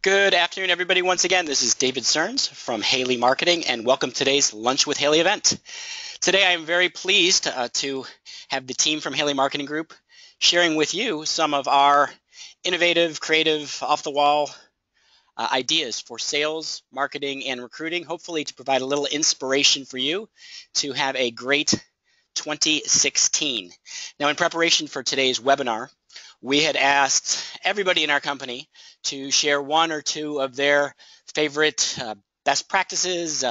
Good afternoon, everybody. Once again, this is David Stearns from Haley Marketing, and welcome to today's Lunch with Haley event. Today, I am very pleased to have the team from Haley Marketing Group sharing with you some of our innovative, creative, off-the-wall ideas for sales, marketing, and recruiting, hopefully to provide a little inspiration for you to have a great 2016. Now, in preparation for today's webinar, we had asked everybody in our company to share one or two of their favorite best practices,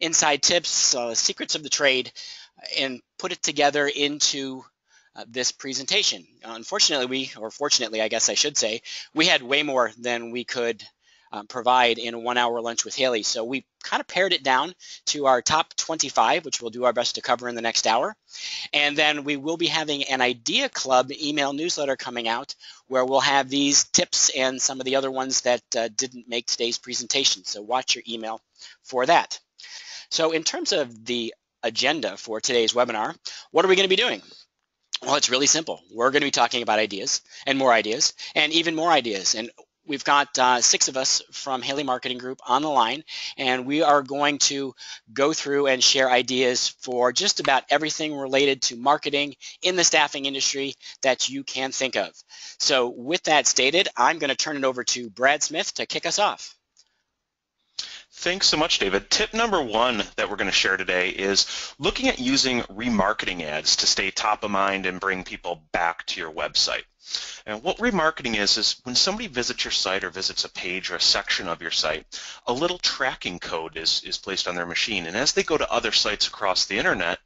inside tips, secrets of the trade, and put it together into this presentation. Unfortunately, or fortunately, I guess I should say, we had way more than we could provide in a 1-hour lunch with Haley. So we kind of pared it down to our top 25, which we'll do our best to cover in the next hour. And then we will be having an Idea Club email newsletter coming out where we'll have these tips and some of the other ones that didn't make today's presentation. So watch your email for that. So in terms of the agenda for today's webinar, what are we going to be doing? Well, it's really simple. We're going to be talking about ideas and even more ideas. And we've got 6 of us from Haley Marketing Group on the line, and we are going to go through and share ideas for just about everything related to marketing in the staffing industry that you can think of. So with that stated, I'm going to turn it over to Brad Smith to kick us off. Thanks so much, David. Tip number 1 that we're going to share today is looking at using remarketing ads to stay top of mind and bring people back to your website. And what remarketing is when somebody visits your site or visits a page or a section of your site, a little tracking code is placed on their machine. And as they go to other sites across the internet,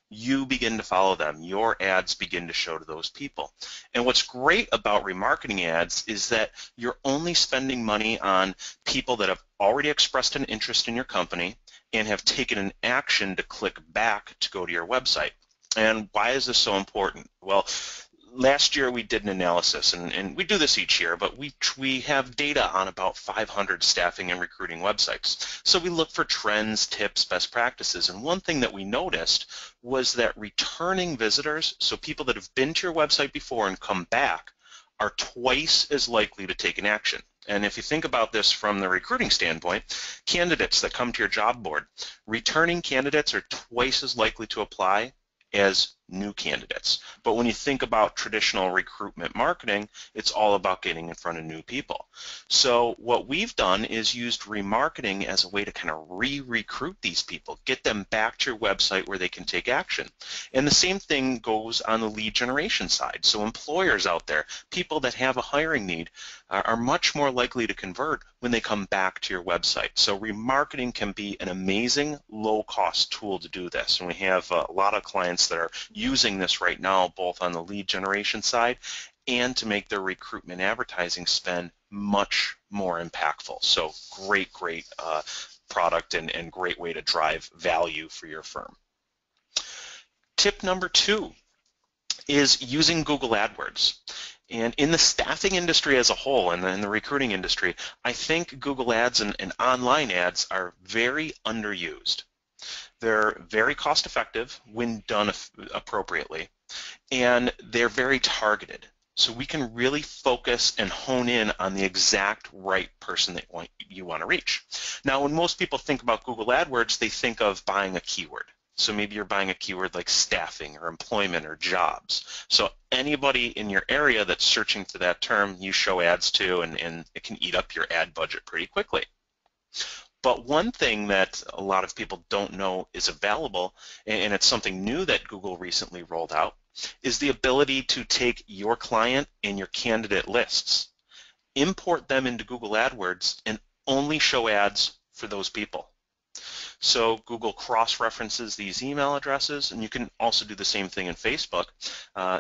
you begin to follow them. Your ads begin to show to those people. And what's great about remarketing ads is that you're only spending money on people that have already expressed an interest in your company and have taken an action to click back to go to your website. And why is this so important? Well, last year we did an analysis, and we do this each year, but we have data on about 500 staffing and recruiting websites. So we look for trends, tips, best practices, and one thing that we noticed was that returning visitors, so people that have been to your website before and come back, are twice as likely to take an action. And if you think about this from the recruiting standpoint, candidates that come to your job board, returning candidates are twice as likely to apply as new candidates. But when you think about traditional recruitment marketing, it's all about getting in front of new people. So what we've done is used remarketing as a way to kind of re-recruit these people, get them back to your website where they can take action. And the same thing goes on the lead generation side. So employers out there, people that have a hiring need, are much more likely to convert when they come back to your website. So remarketing can be an amazing low-cost tool to do this. And we have a lot of clients that are using this right now, both on the lead generation side and to make their recruitment advertising spend much more impactful. So great product and great way to drive value for your firm. Tip number 2 is using Google Adwords. And in the staffing industry as a whole and in the recruiting industry, I think Google Ads and online ads are very underused. They're very cost effective when done appropriately, and they're very targeted. So we can really focus and hone in on the exact right person that you want to reach. Now, when most people think about Google AdWords, they think of buying a keyword. So maybe you're buying a keyword like staffing or employment or jobs. So anybody in your area that's searching for that term, you show ads to, and it can eat up your ad budget pretty quickly. But one thing that a lot of people don't know is available, and it's something new that Google recently rolled out, is the ability to take your client and your candidate lists, import them into Google AdWords, and only show ads for those people. So Google cross-references these email addresses, and you can also do the same thing in Facebook.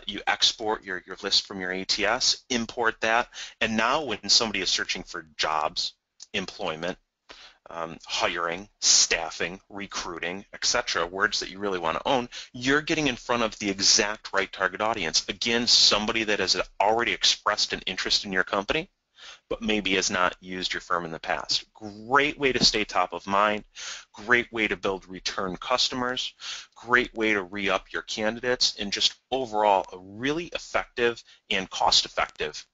You export your list from your ATS, import that, and now when somebody is searching for jobs, employment, hiring, staffing, recruiting, etc., words that you really want to own, you're getting in front of the exact right target audience. Again, somebody that has already expressed an interest in your company, but maybe has not used your firm in the past. Great way to stay top of mind, great way to build return customers, great way to re-up your candidates, and just overall a really effective and cost-effective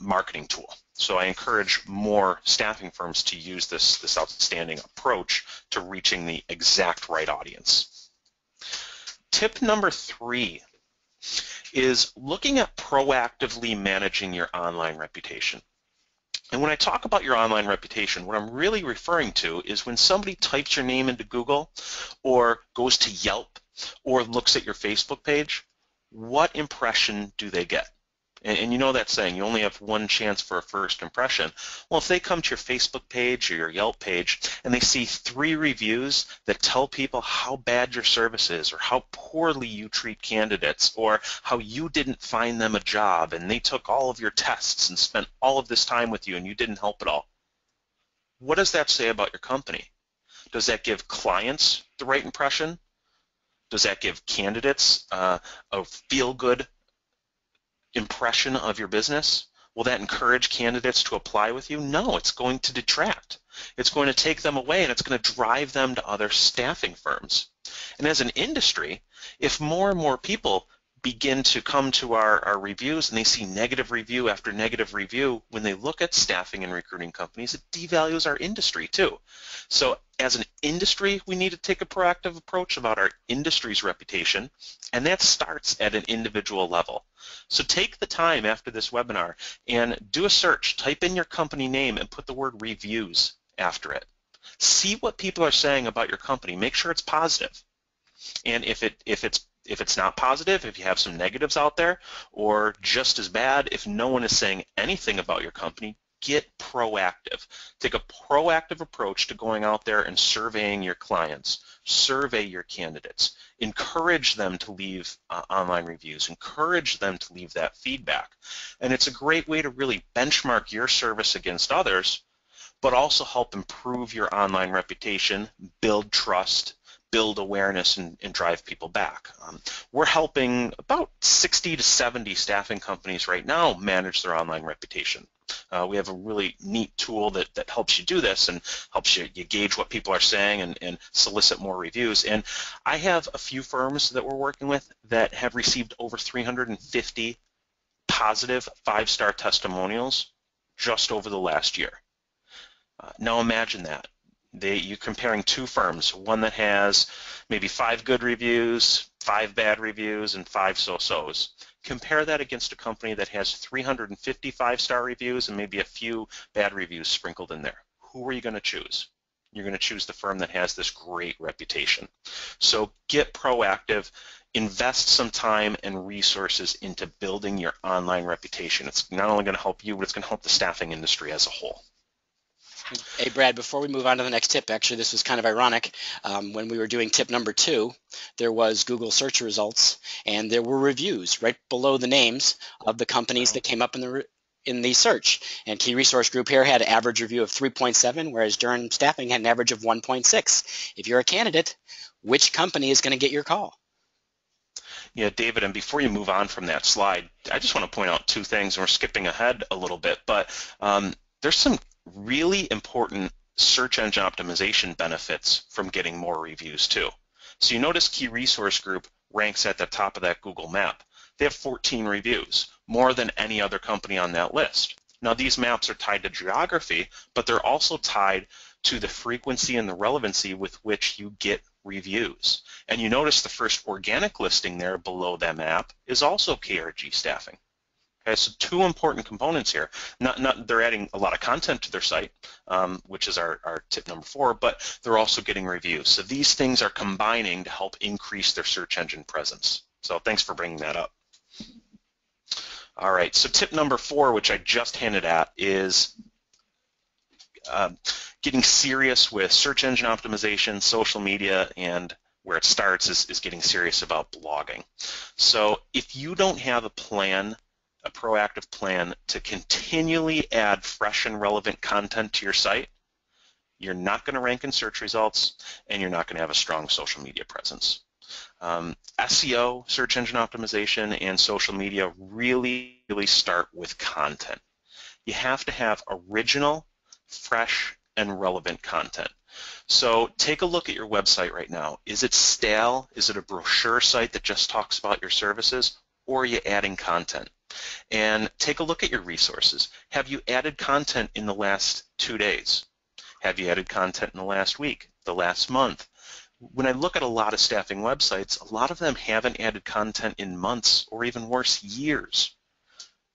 marketing tool. So I encourage more staffing firms to use this outstanding approach to reaching the exact right audience. Tip number 3 is looking at proactively managing your online reputation. And when I talk about your online reputation, what I'm really referring to is when somebody types your name into Google or goes to Yelp or looks at your Facebook page, what impression do they get? And you know that saying, you only have one chance for a first impression. Well, if they come to your Facebook page or your Yelp page and they see 3 reviews that tell people how bad your service is or how poorly you treat candidates or how you didn't find them a job and they took all of your tests and spent all of this time with you and you didn't help at all, what does that say about your company? Does that give clients the right impression? Does that give candidates a feel-good impression of your business? Will that encourage candidates to apply with you? No, it's going to detract. It's going to take them away and it's going to drive them to other staffing firms. And as an industry, if more and more people begin to come to our reviews and they see negative review after negative review, when they look at staffing and recruiting companies, it devalues our industry too. So as an industry, we need to take a proactive approach about our industry's reputation, and that starts at an individual level. So take the time after this webinar and do a search, type in your company name and put the word reviews after it. See what people are saying about your company. Make sure it's positive. And if it's not positive, if you have some negatives out there, or just as bad, if no one is saying anything about your company, get proactive. Take a proactive approach to going out there and surveying your clients, survey your candidates, encourage them to leave online reviews, encourage them to leave that feedback. And it's a great way to really benchmark your service against others, but also help improve your online reputation, build trust, build awareness, and drive people back. We're helping about 60 to 70 staffing companies right now manage their online reputation. We have a really neat tool that helps you do this and helps you gauge what people are saying and solicit more reviews. And I have a few firms that we're working with that have received over 350 positive 5-star testimonials just over the last year. Now imagine that. You're comparing 2 firms, one that has maybe 5 good reviews, 5 bad reviews, and 5 so-sos. Compare that against a company that has 350 5-star reviews and maybe a few bad reviews sprinkled in there. Who are you going to choose? You're going to choose the firm that has this great reputation. So get proactive, invest some time and resources into building your online reputation. It's not only going to help you, but it's going to help the staffing industry as a whole. Hey, Brad, before we move on to the next tip, actually, this was kind of ironic. When we were doing tip number 2, there was Google search results, and there were reviews right below the names of the companies that came up in the search. And Key Resource Group here had an average review of 3.7, whereas Durham Staffing had an average of 1.6. If you're a candidate, which company is going to get your call? Yeah, David, and before you move on from that slide, I just want to point out 2 things, and we're skipping ahead a little bit, but there's some really important search engine optimization benefits from getting more reviews too. So you notice Key Resource Group ranks at the top of that Google map. They have 14 reviews, more than any other company on that list. Now these maps are tied to geography, but they're also tied to the frequency and the relevancy with which you get reviews. And you notice the first organic listing there below that map is also KRG Staffing. Okay, so 2 important components here. They're adding a lot of content to their site, which is our tip number 4, but they're also getting reviews. So these things are combining to help increase their search engine presence. So thanks for bringing that up. All right, so tip number 4, which I just hinted at, is getting serious with search engine optimization, social media, and where it starts is getting serious about blogging. So if you don't have a plan, a proactive plan to continually add fresh and relevant content to your site, you're not going to rank in search results and you're not going to have a strong social media presence. SEO, search engine optimization, and social media really start with content. You have to have original, fresh, and relevant content. So take a look at your website right now. Is it stale? Is it a brochure site that just talks about your services? Or are you adding content? and take a look at your resources. Have you added content in the last 2 days? Have you added content in the last week, the last month? When I look at a lot of staffing websites, a lot of them haven't added content in months or even worse, years.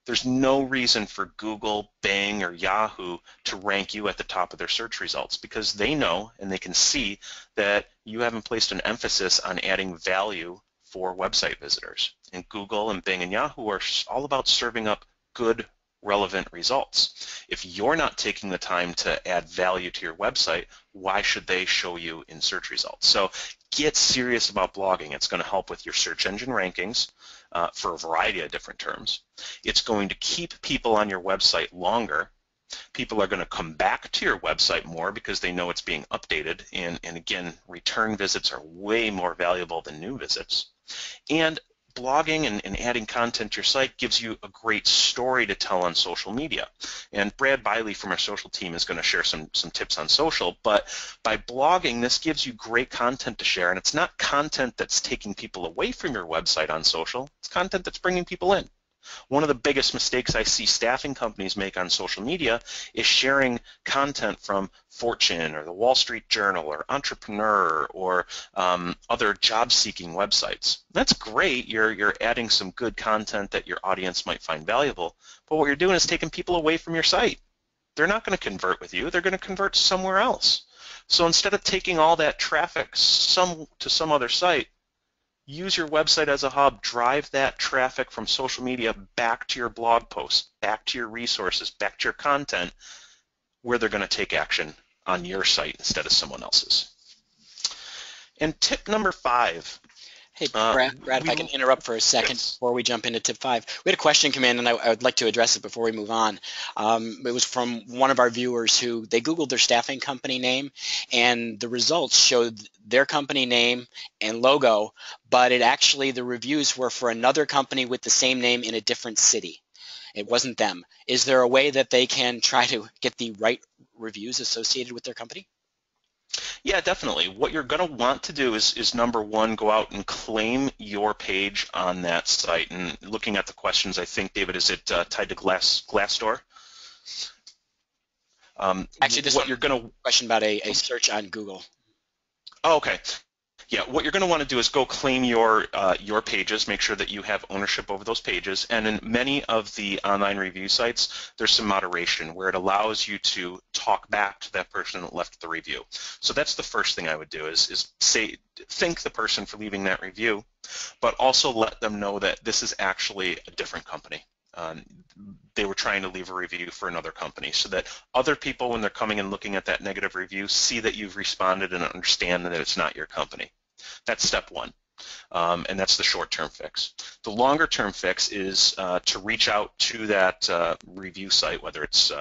There's no reason for Google, Bing, or Yahoo to rank you at the top of their search results because they know and they can see that you haven't placed an emphasis on adding value for website visitors. And Google and Bing and Yahoo are all about serving up good, relevant results. If you're not taking the time to add value to your website, why should they show you in search results? So get serious about blogging. It's going to help with your search engine rankings for a variety of different terms. It's going to keep people on your website longer. People are going to come back to your website more because they know it's being updated. And again, return visits are way more valuable than new visits. And blogging and adding content to your site gives you a great story to tell on social media. And Brad Biley from our social team is going to share some tips on social, but by blogging, this gives you great content to share, and it's not content that's taking people away from your website on social, it's content that's bringing people in. One of the biggest mistakes I see staffing companies make on social media is sharing content from Fortune or the Wall Street Journal or Entrepreneur or other job-seeking websites. That's great. You're adding some good content that your audience might find valuable, but what you're doing is taking people away from your site. They're not going to convert with you. They're going to convert somewhere else. So instead of taking all that traffic to some other site, use your website as a hub, drive that traffic from social media back to your blog posts, back to your resources, back to your content, where they're going to take action on your site instead of someone else's. And tip number 5. Hey, Brad, if I can interrupt for a second before we jump into tip 5. We had a question come in, and I would like to address it before we move on. It was from one of our viewers who they Googled their staffing company name, and the results showed their company name and logo, but it actually, the reviews were for another company with the same name in a different city. It wasn't them. Is there a way that they can try to get the right reviews associated with their company? Yeah, definitely. What you're going to want to do is number 1, go out and claim your page on that site. And looking at the questions, I think, David, is it tied to Glassdoor? Actually, this question about a search on Google. Oh, okay. Yeah, what you're going to want to do is go claim your pages, make sure that you have ownership over those pages, and in many of the online review sites, there's some moderation where it allows you to talk back to that person that left the review. So that's the first thing I would do is thank the person for leaving that review, but also let them know that this is actually a different company. They were trying to leave a review for another company so that other people, when they're coming and looking at that negative review, see that you've responded and understand that it's not your company. That's step 1, and that's the short-term fix. The longer-term fix is to reach out to that review site, whether it's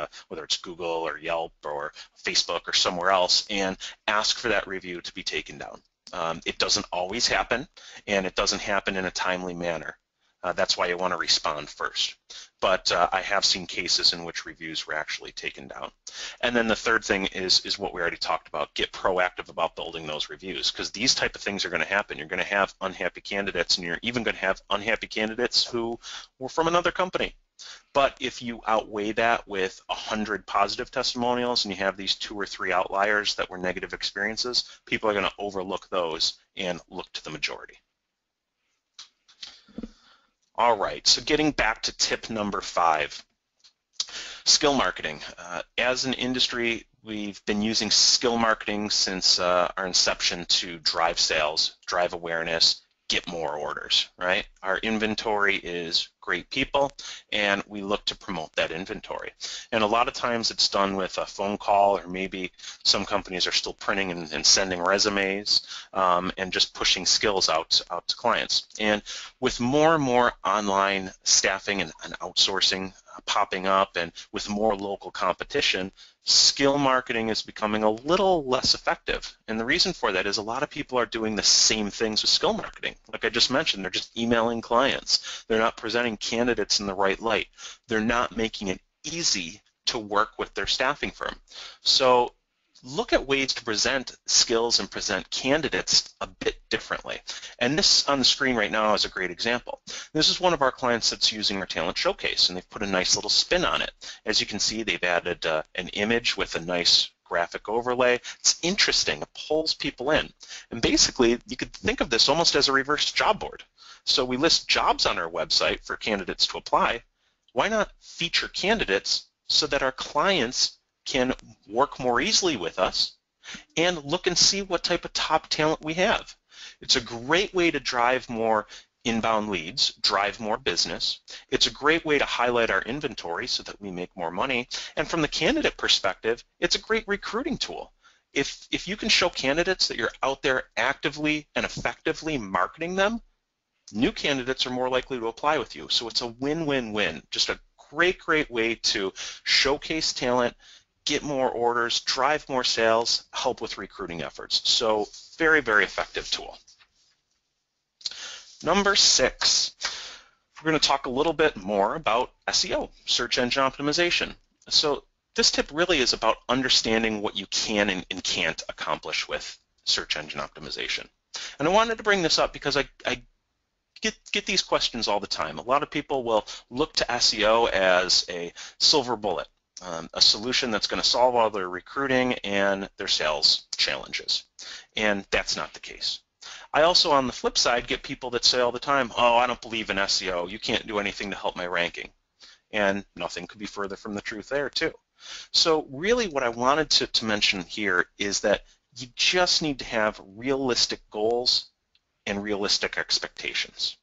Google or Yelp or Facebook or somewhere else, and ask for that review to be taken down. It doesn't always happen, and it doesn't happen in a timely manner. That's why you want to respond first. But I have seen cases in which reviews were actually taken down. And then the third thing is what we already talked about. Get proactive about building those reviews, because these type of things are going to happen. You're going to have unhappy candidates, and you're even going to have unhappy candidates who were from another company. But if you outweigh that with 100 positive testimonials and you have these 2 or 3 outliers that were negative experiences, people are going to overlook those and look to the majority. All right, so getting back to tip number 5, skill marketing. As an industry, we've been using skill marketing since our inception to drive sales, drive awareness, get more orders, right? Our inventory is great people, and we look to promote that inventory. And a lot of times it's done with a phone call, or maybe some companies are still printing and sending resumes and just pushing skills out to clients. And with more and more online staffing and outsourcing popping up, and with more local competition, skill marketing is becoming a little less effective. And the reason for that is a lot of people are doing the same things with skill marketing. Like I just mentioned, they're just emailing clients. They're not presenting candidates in the right light. They're not making it easy to work with their staffing firm. So look at ways to present skills and present candidates a bit differently. And this on the screen right now is a great example. This is one of our clients that's using our talent showcase, and they've put a nice little spin on it. As you can see, they've added an image with a nice graphic overlay. It's interesting. It pulls people in. And basically, you could think of this almost as a reverse job board. So we list jobs on our website for candidates to apply. Why not feature candidates so that our clients can work more easily with us and look and see what type of top talent we have? It's a great way to drive more inbound leads, drive more business. It's a great way to highlight our inventory so that we make more money. And from the candidate perspective, it's a great recruiting tool. If you can show candidates that you're out there actively and effectively marketing them, new candidates are more likely to apply with you. So it's a win-win-win. Just a great way to showcase talent, get more orders, drive more sales, help with recruiting efforts. So very effective tool. Number 6, we're going to talk a little bit more about SEO, search engine optimization. So this tip really is about understanding what you can and can't accomplish with search engine optimization. And I wanted to bring this up because I get these questions all the time. A lot of people will look to SEO as a silver bullet, a solution that's going to solve all their recruiting and their sales challenges. And that's not the case. I also, on the flip side, get people that say all the time, oh, I don't believe in SEO. You can't do anything to help my ranking. And nothing could be further from the truth there, too. So really what I wanted to mention here is that you just need to have realistic goals and realistic expectations.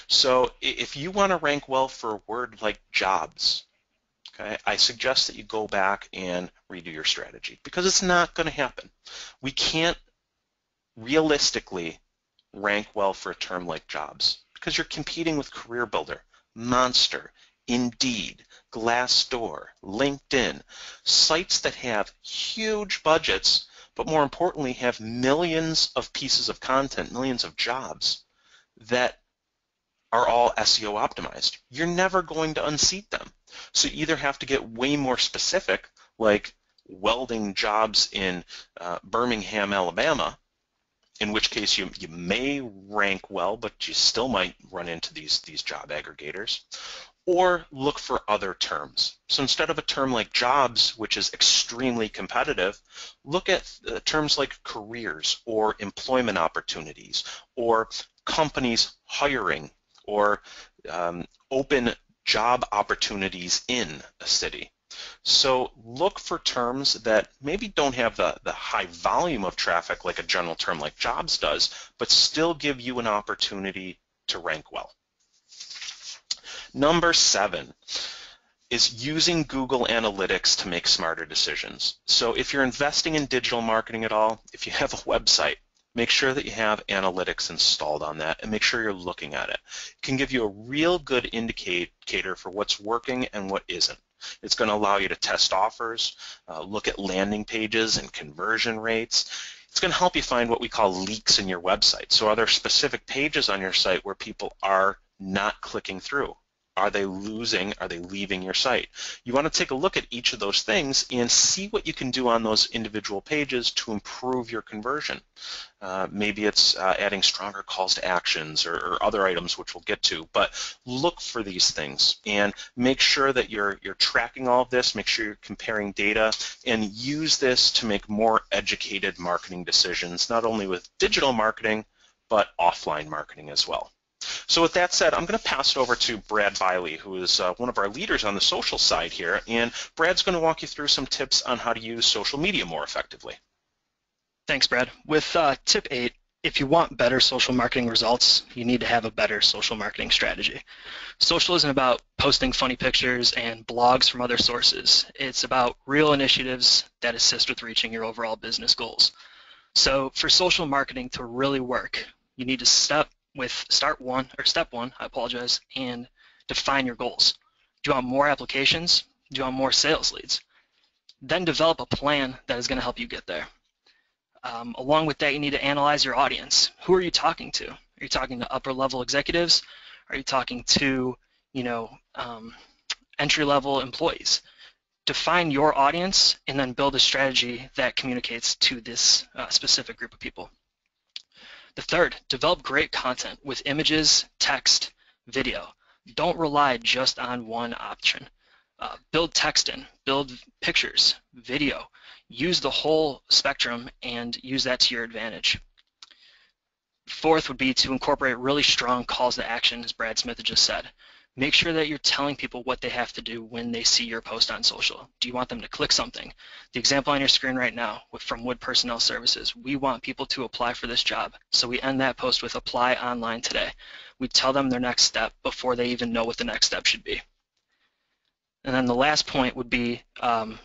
So if you want to rank well for a word like jobs, okay, I suggest that you go back and redo your strategy because it's not going to happen. We can't realistically rank well for a term like jobs because you're competing with Career Builder, Monster, Indeed, Glassdoor, LinkedIn, sites that have huge budgets, but more importantly have millions of pieces of content, millions of jobs that are all SEO optimized. You're never going to unseat them. So you either have to get way more specific, like welding jobs in Birmingham, Alabama, in which case you may rank well, but you still might run into these job aggregators, or look for other terms. So instead of a term like jobs, which is extremely competitive, look at terms like careers or employment opportunities or companies hiring or open job opportunities in a city. So look for terms that maybe don't have the high volume of traffic like a general term like jobs does, but still give you an opportunity to rank well. Number 7 is using Google Analytics to make smarter decisions. So if you're investing in digital marketing at all, if you have a website, make sure that you have analytics installed on that and make sure you're looking at it. It can give you a real good indicator for what's working and what isn't. It's going to allow you to test offers, look at landing pages and conversion rates. It's going to help you find what we call leaks in your website. So are there specific pages on your site where people are not clicking through? Are they leaving your site? You want to take a look at each of those things and see what you can do on those individual pages to improve your conversion. Maybe it's adding stronger calls to actions or other items which we'll get to, but look for these things and make sure that you're tracking all of this, make sure you're comparing data, and use this to make more educated marketing decisions, not only with digital marketing, but offline marketing as well. So with that said, I'm going to pass it over to Brad Biley, who is one of our leaders on the social side here, and Brad's going to walk you through some tips on how to use social media more effectively. Thanks, Brad. With tip 8, if you want better social marketing results, you need to have a better social marketing strategy. Social isn't about posting funny pictures and blogs from other sources. It's about real initiatives that assist with reaching your overall business goals. So for social marketing to really work, you need to step one, and define your goals. Do you want more applications? Do you want more sales leads? Then develop a plan that is going to help you get there. Along with that, you need to analyze your audience. Who are you talking to? Are you talking to upper-level executives? Are you talking to, entry-level employees? define your audience and then build a strategy that communicates to this specific group of people. The third, develop great content with images, text, video. Don't rely just on one option. Build text in, build pictures, video. Use the whole spectrum and use that to your advantage. Fourth would be to incorporate really strong calls to action, as Brad Smith had just said. Make sure that you're telling people what they have to do when they see your post on social. Do you want them to click something? The example on your screen right now from Wood Personnel Services, we want people to apply for this job. So we end that post with apply online today. We tell them their next step before they even know what the next step should be. And then the last point would be to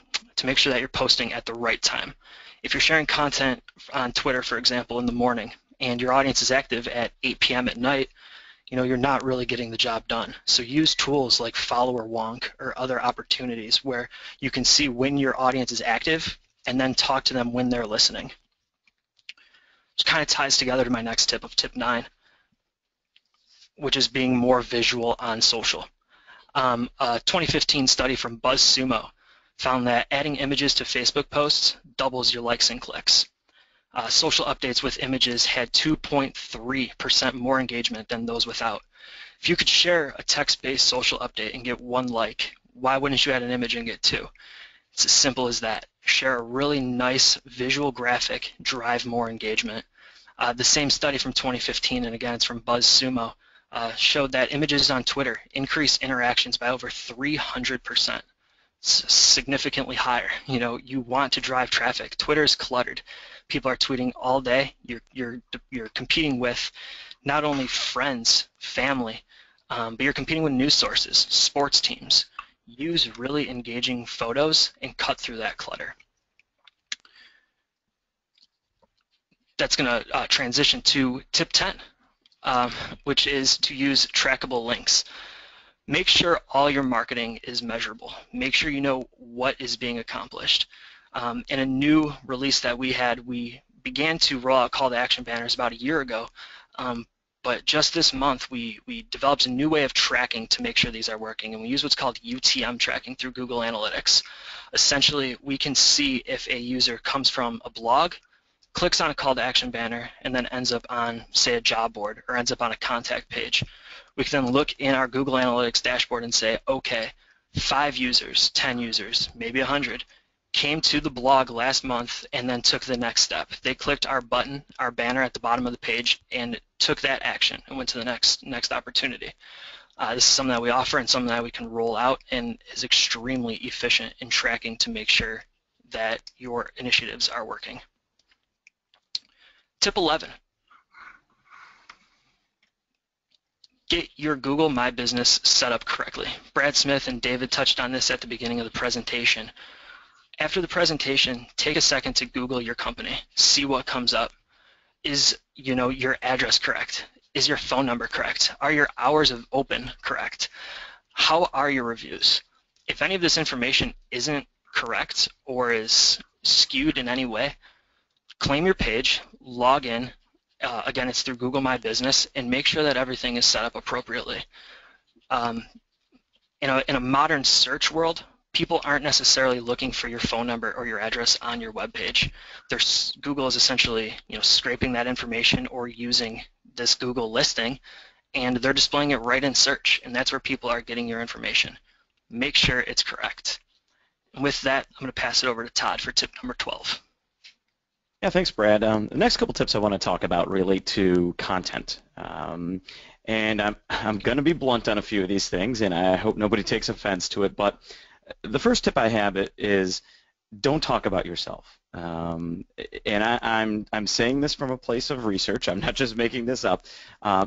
make sure that you're posting at the right time. If you're sharing content on Twitter, for example, in the morning, and your audience is active at 8 p.m. at night, you're not really getting the job done. So use tools like Follower Wonk or other opportunities where you can see when your audience is active and then talk to them when they're listening. Which kind of ties together to my next tip of tip 9, which is being more visual on social. A 2015 study from BuzzSumo found that adding images to Facebook posts doubles your likes and clicks. Social updates with images had 2.3% more engagement than those without. If you could share a text-based social update and get 1 like, why wouldn't you add an image and get 2? It's as simple as that. Share a really nice visual graphic, drive more engagement. The same study from 2015, and again it's from BuzzSumo, showed that images on Twitter increase interactions by over 300%. It's significantly higher. You want to drive traffic. Twitter is cluttered. People are tweeting all day. You're competing with not only friends, family, but you're competing with news sources, sports teams. Use really engaging photos and cut through that clutter. That's going to transition to tip 10, which is to use trackable links. Make sure all your marketing is measurable. Make sure you know what is being accomplished. In a new release that we had, we began to roll out call to action banners about a year ago, but just this month we developed a new way of tracking to make sure these are working, and we use what's called UTM tracking through Google Analytics. Essentially, we can see if a user comes from a blog, clicks on a call to action banner, and then ends up on, say, a job board or ends up on a contact page. We can then look in our Google Analytics dashboard and say, okay, 5 users, 10 users, maybe 100, came to the blog last month and then took the next step. They clicked our button, our banner at the bottom of the page, and took that action and went to the next opportunity. This is something that we offer and something that we can roll out and is extremely efficient in tracking to make sure that your initiatives are working. Tip 11. Get your Google My Business set up correctly. Brad Smith and David touched on this at the beginning of the presentation. After the presentation, take a second to Google your company, see what comes up. Is your address correct? Is your phone number correct? Are your hours of open correct? How are your reviews? If any of this information isn't correct or is skewed in any way, claim your page, log in. Again, it's through Google My Business, and make sure that everything is set up appropriately. In a modern search world, people aren't necessarily looking for your phone number or your address on your web page. Google is essentially scraping that information or using this Google listing, and they're displaying it right in search, and that's where people are getting your information. Make sure it's correct. And with that, I'm going to pass it over to Todd for tip number 12. Yeah, thanks, Brad. The next couple tips I want to talk about relate to content. And I'm going to be blunt on a few of these things, and I hope nobody takes offense to it, but the first tip I have is don't talk about yourself. And I'm saying this from a place of research. I'm not just making this up.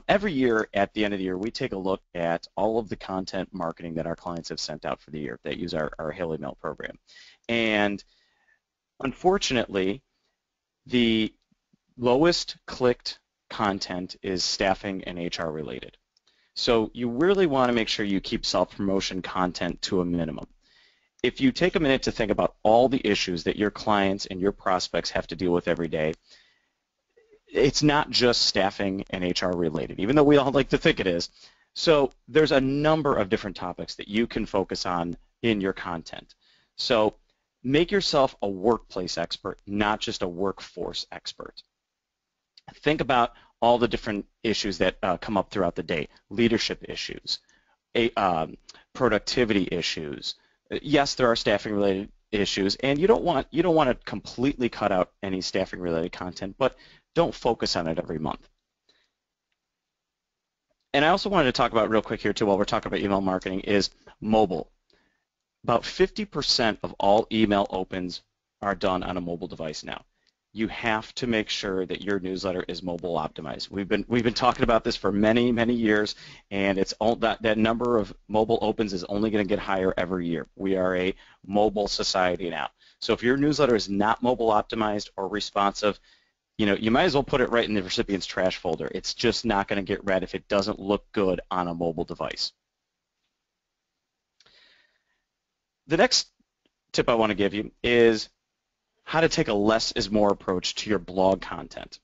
Every year at the end of the year, we take a look at all of the content marketing that our clients have sent out for the year that use our Haley Mail program. And unfortunately, the lowest clicked content is staffing and HR related. So you really want to make sure you keep self-promotion content to a minimum. If you take a minute to think about all the issues that your clients and your prospects have to deal with every day, it's not just staffing and HR related, even though we all like to think it is. So there's a number of different topics that you can focus on in your content. So make yourself a workplace expert, not just a workforce expert. Think about all the different issues that come up throughout the day, leadership issues, productivity issues. Yes, there are staffing related issues, and you don't want to completely cut out any staffing related content, but don't focus on it every month. And I also wanted to talk about real quick here too, while we're talking about email marketing, is mobile. About 50% of all email opens are done on a mobile device now. You have to make sure that your newsletter is mobile optimized. We've been talking about this for many, many years, and it's all that number of mobile opens is only going to get higher every year. We are a mobile society now. So if your newsletter is not mobile optimized or responsive, you might as well put it right in the recipient's trash folder. It's just not going to get read if it doesn't look good on a mobile device. The next tip I want to give you is how to take a less is more approach to your blog content.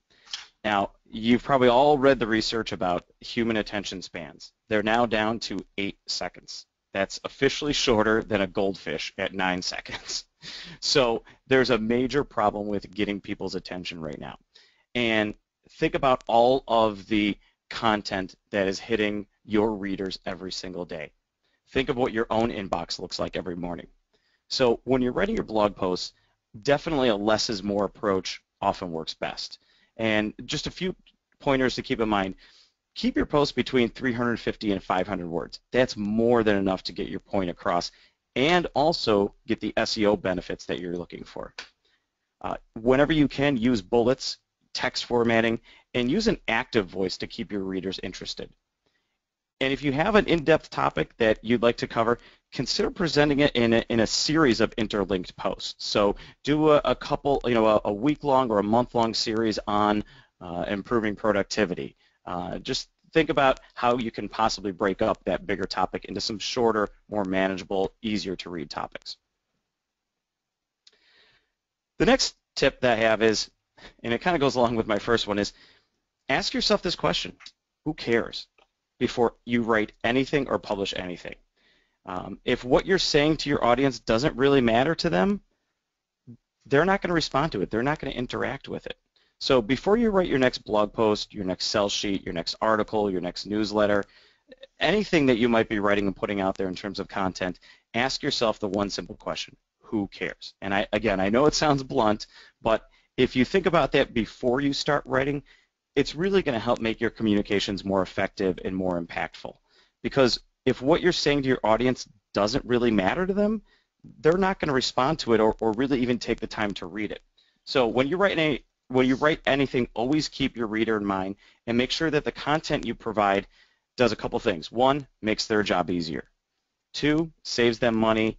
Now, you've probably all read the research about human attention spans. They're now down to 8 seconds. That's officially shorter than a goldfish at 9 seconds. So there's a major problem with getting people's attention right now. And think about all of the content that is hitting your readers every single day. Think of what your own inbox looks like every morning. So when you're writing your blog posts, definitely a less is more approach often works best. And just a few pointers to keep in mind. Keep your posts between 350 and 500 words. That's more than enough to get your point across and also get the SEO benefits that you're looking for. Whenever you can, use bullets, text formatting, and use an active voice to keep your readers interested. And if you have an in-depth topic that you'd like to cover, consider presenting it in a series of interlinked posts. So do a couple, a week-long or a month-long series on improving productivity. Just think about how you can possibly break up that bigger topic into some shorter, more manageable, easier to read topics. The next tip that I have is, and it kind of goes along with my first one, is ask yourself this question: who cares? Before you write anything or publish anything. If what you're saying to your audience doesn't really matter to them, they're not going to respond to it. They're not going to interact with it. So before you write your next blog post, your next sell sheet, your next article, your next newsletter, anything that you might be writing and putting out there in terms of content, ask yourself the one simple question: who cares? And I know it sounds blunt, but if you think about that before you start writing, it's really going to help make your communications more effective and more impactful. Because if what you're saying to your audience doesn't really matter to them, they're not going to respond to it or really even take the time to read it. So when you write anything, always keep your reader in mind and make sure that the content you provide does a couple things. 1, makes their job easier. 2, saves them money,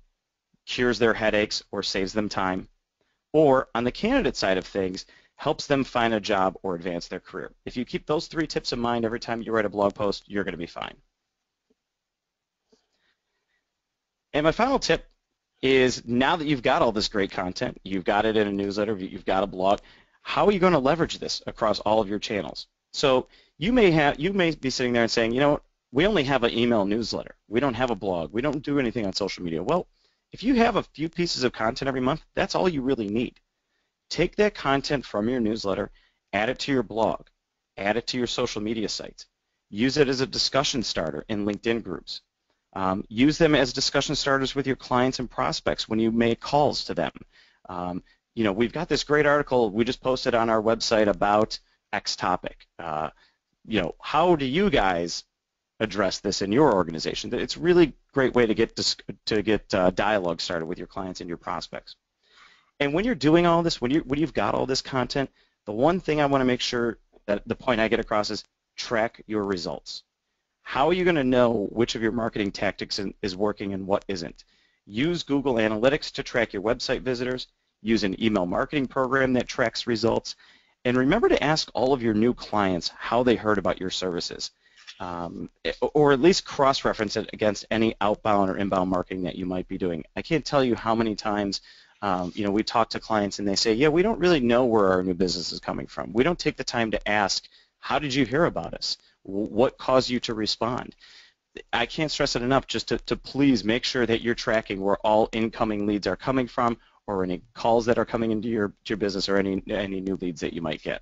cures their headaches, or saves them time. Or on the candidate side of things, helps them find a job or advance their career. If you keep those 3 tips in mind every time you write a blog post, you're going to be fine. And my final tip is, now that you've got all this great content, you've got it in a newsletter, you've got a blog, how are you going to leverage this across all of your channels? So you may be sitting there and saying, we only have an email newsletter. We don't have a blog. We don't do anything on social media. Well, if you have a few pieces of content every month, that's all you really need. Take that content from your newsletter, add it to your blog, add it to your social media sites. Use it as a discussion starter in LinkedIn groups. Use them as discussion starters with your clients and prospects when you make calls to them. We've got this great article we just posted on our website about X topic. How do you guys address this in your organization? It's a really great way to get dialogue started with your clients and your prospects. And when you're doing all this, when you've got all this content, the one thing I want to make sure that the point I get across is track your results. How are you going to know which of your marketing tactics is working and what isn't? Use Google Analytics to track your website visitors. Use an email marketing program that tracks results. And remember to ask all of your new clients how they heard about your services, or at least cross-reference it against any outbound or inbound marketing that you might be doing. I can't tell you how many times we talk to clients and they say, yeah, we don't really know where our new business is coming from. We don't take the time to ask, how did you hear about us? What caused you to respond? I can't stress it enough just to please make sure that you're tracking where all incoming leads are coming from, or any calls that are coming into your business, or any new leads that you might get.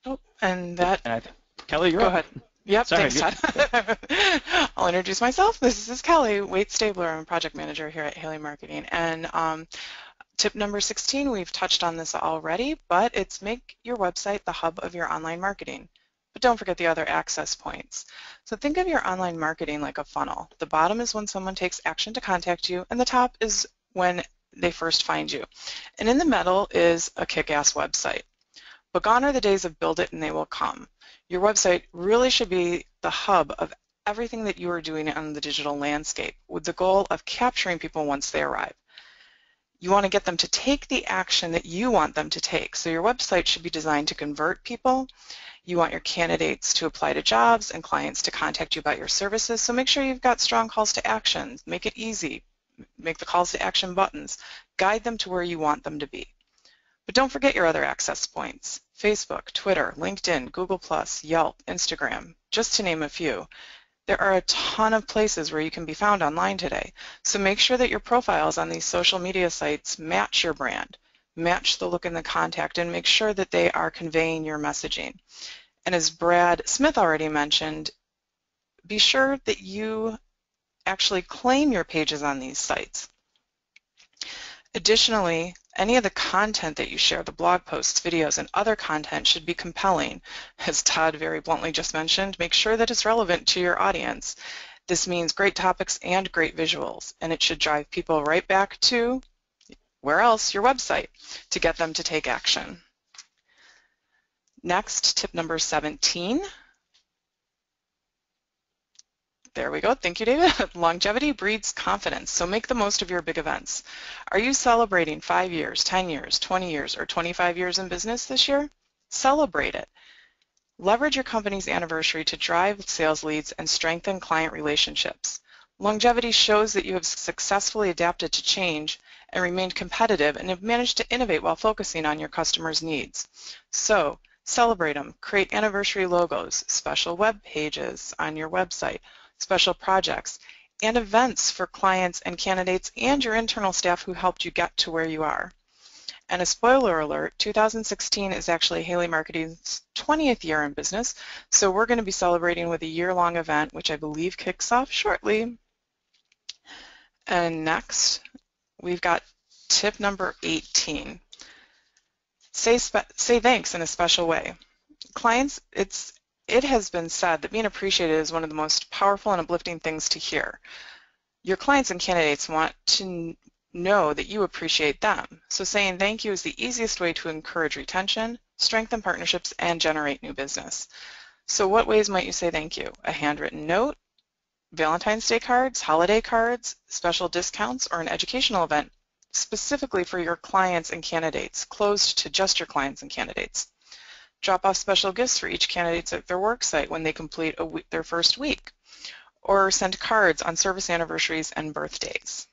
Oh, and that. And Kelly, you're Go up. ahead. Yep, Sorry, thanks, Todd. I'll introduce myself. This is Kelly Waite-Stabler. I'm a project manager here at Haley Marketing. And tip number 16, we've touched on this already, but it's make your website the hub of your online marketing. But don't forget the other access points. So think of your online marketing like a funnel. The bottom is when someone takes action to contact you, and the top is when they first find you. And in the middle is a kick-ass website. But gone are the days of build it and they will come. Your website really should be the hub of everything that you are doing on the digital landscape, with the goal of capturing people once they arrive. You want to get them to take the action that you want them to take. So your website should be designed to convert people. You want your candidates to apply to jobs and clients to contact you about your services. So make sure you've got strong calls to action. Make it easy. Make the calls to action buttons. Guide them to where you want them to be. But don't forget your other access points: Facebook, Twitter, LinkedIn, Google+, Yelp, Instagram, just to name a few. There are a ton of places where you can be found online today. So make sure that your profiles on these social media sites match your brand, match the look and the contact, and make sure that they are conveying your messaging. And as Brad Smith already mentioned, be sure that you actually claim your pages on these sites. Additionally, any of the content that you share, the blog posts, videos, and other content should be compelling. As Todd very bluntly just mentioned, make sure that it's relevant to your audience. This means great topics and great visuals, and it should drive people right back to, where else? Your website, to get them to take action. Next, tip number 17. There we go. Thank you, David. Longevity breeds confidence, so make the most of your big events. Are you celebrating 5 years, 10 years, 20 years, or 25 years in business this year? Celebrate it. Leverage your company's anniversary to drive sales leads and strengthen client relationships. Longevity shows that you have successfully adapted to change and remained competitive and have managed to innovate while focusing on your customers' needs. So, celebrate them. Create anniversary logos, special web pages on your website, special projects, and events for clients and candidates and your internal staff who helped you get to where you are. And a spoiler alert, 2016 is actually Haley Marketing's 20th year in business, so we're going to be celebrating with a year-long event, which I believe kicks off shortly. And next, we've got tip number 18. Say thanks in a special way. Clients, it has been said that being appreciated is one of the most powerful and uplifting things to hear. Your clients and candidates want to know that you appreciate them. So saying thank you is the easiest way to encourage retention, strengthen partnerships, and generate new business. So what ways might you say thank you? A handwritten note, Valentine's Day cards, holiday cards, special discounts, or an educational event specifically for your clients and candidates, closed to just your clients and candidates. Drop off special gifts for each candidate at their work site when they complete their first week, or send cards on service anniversaries and birthdays.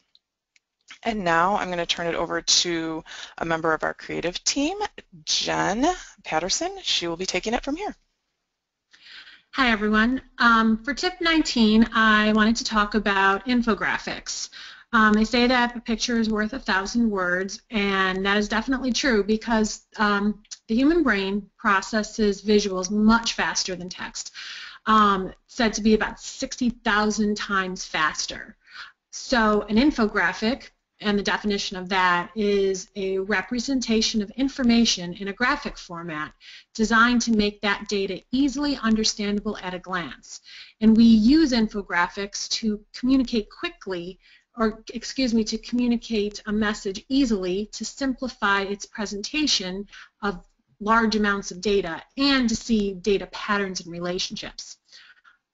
And now I'm going to turn it over to a member of our creative team, Jen Patterson. She will be taking it from here. Hi, everyone. For tip 19, I wanted to talk about infographics. They say that a picture is worth 1,000 words, and that is definitely true because the human brain processes visuals much faster than text, said to be about 60,000 times faster. So an infographic, and the definition of that, is a representation of information in a graphic format designed to make that data easily understandable at a glance. And we use infographics to communicate quickly, or excuse me, to communicate a message easily, to simplify its presentation of large amounts of data and to see data patterns and relationships.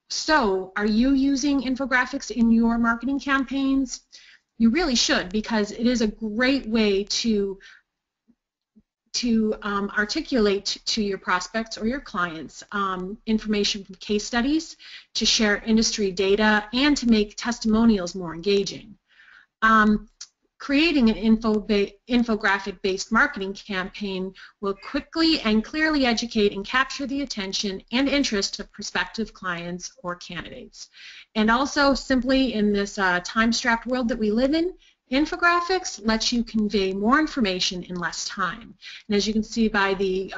So, are you using infographics in your marketing campaigns? You really should, because it is a great way to articulate to your prospects or your clients information from case studies, to share industry data, and to make testimonials more engaging. creating an infographic-based marketing campaign will quickly and clearly educate and capture the attention and interest of prospective clients or candidates. And also, simply in this time-strapped world that we live in, infographics lets you convey more information in less time. And as you can see by the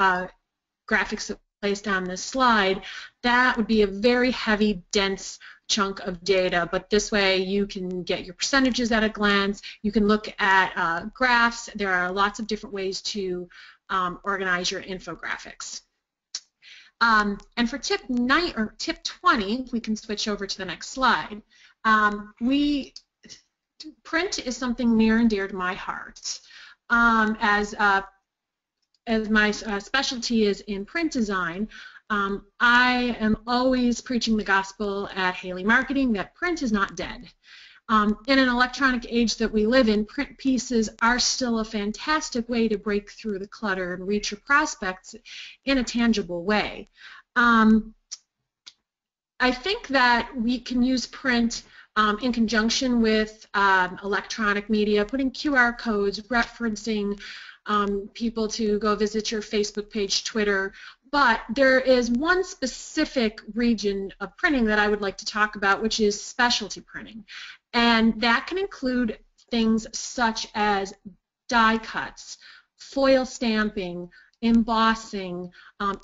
graphics that were placed on this slide, that would be a very heavy, dense chunk of data, but this way you can get your percentages at a glance. You can look at graphs. There are lots of different ways to organize your infographics. And for tip 20, if we can switch over to the next slide, print is something near and dear to my heart. As my specialty is in print design, I am always preaching the gospel at Haley Marketing that print is not dead. In an electronic age that we live in, print pieces are still a fantastic way to break through the clutter and reach your prospects in a tangible way. I think that we can use print in conjunction with electronic media, putting QR codes, referencing people to go visit your Facebook page, Twitter. But there is one specific region of printing that I would like to talk about, which is specialty printing. And that can include things such as die cuts, foil stamping, embossing,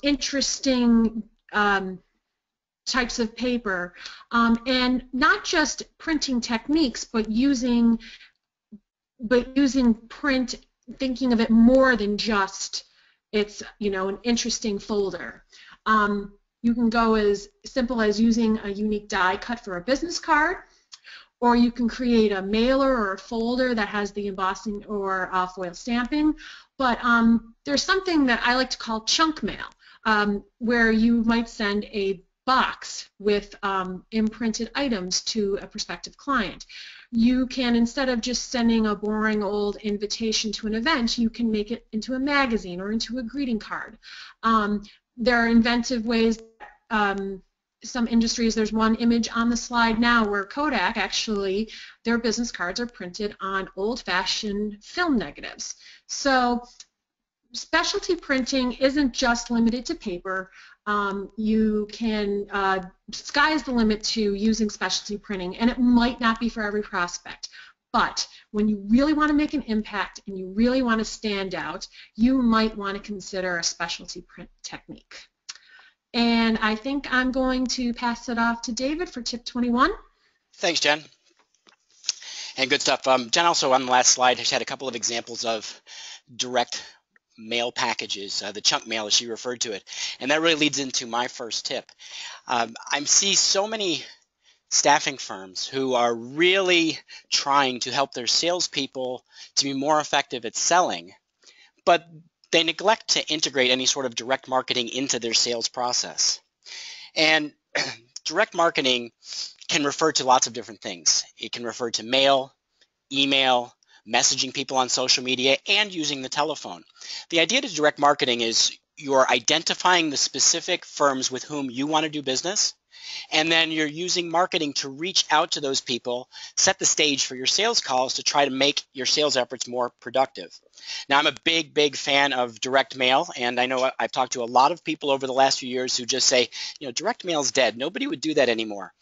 interesting types of paper, and not just printing techniques, but using print, thinking of it more than just it's, you know, an interesting folder. You can go as simple as using a unique die cut for a business card, or you can create a mailer or a folder that has the embossing or foil stamping. But there's something that I like to call chunk mail, where you might send a box with imprinted items to a prospective client. You can, instead of just sending a boring old invitation to an event, you can make it into a magazine or into a greeting card. There are inventive ways. Some industries, there's one image on the slide now where Kodak, actually, their business cards are printed on old-fashioned film negatives. So specialty printing isn't just limited to paper. You can, sky's the limit to using specialty printing, and it might not be for every prospect. But when you really want to make an impact and you really want to stand out, you might want to consider a specialty print technique. And I think I'm going to pass it off to David for tip 21. Thanks, Jen. And good stuff. Jen also on the last slide has had a couple of examples of direct mail packages, the chunk mail as she referred to it. And that really leads into my first tip. I see so many staffing firms who are really trying to help their salespeople to be more effective at selling, but they neglect to integrate any sort of direct marketing into their sales process. And direct marketing can refer to lots of different things. It can refer to mail, email, messaging people on social media, and using the telephone. The idea to direct marketing is you're identifying the specific firms with whom you want to do business, and then you're using marketing to reach out to those people, set the stage for your sales calls to try to make your sales efforts more productive. Now, I'm a big fan of direct mail, and I know I've talked to a lot of people over the last few years who just say, you know, direct mail is dead. Nobody would do that anymore.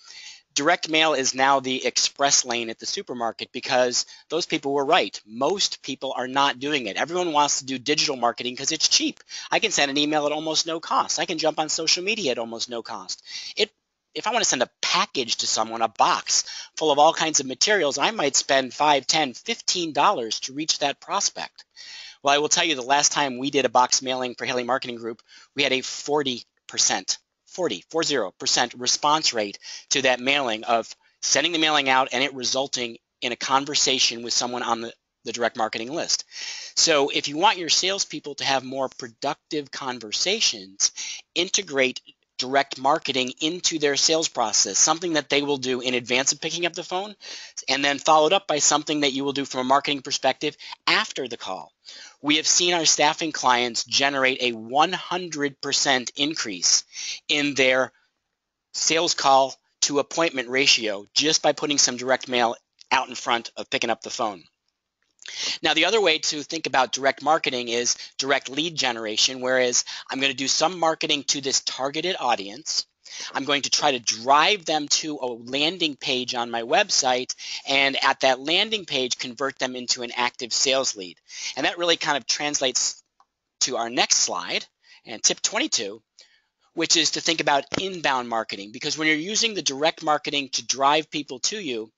Direct mail is now the express lane at the supermarket because those people were right. Most people are not doing it. Everyone wants to do digital marketing because it's cheap. I can send an email at almost no cost. I can jump on social media at almost no cost. If I want to send a package to someone, a box full of all kinds of materials, I might spend $5, $10, $15 to reach that prospect. Well, I will tell you the last time we did a box mailing for Haley Marketing Group, we had a 40% response rate to that mailing of sending the mailing out and it resulting in a conversation with someone on the direct marketing list. So if you want your salespeople to have more productive conversations, integrate direct marketing into their sales process, something that they will do in advance of picking up the phone, and then followed up by something that you will do from a marketing perspective after the call. We have seen our staffing clients generate a 100% increase in their sales call to appointment ratio just by putting some direct mail out in front of picking up the phone. Now, the other way to think about direct marketing is direct lead generation, whereas I'm going to do some marketing to this targeted audience. I'm going to try to drive them to a landing page on my website, and at that landing page, convert them into an active sales lead. And that really kind of translates to our next slide, and tip 22, which is to think about inbound marketing, because when you're using the direct marketing to drive people to you,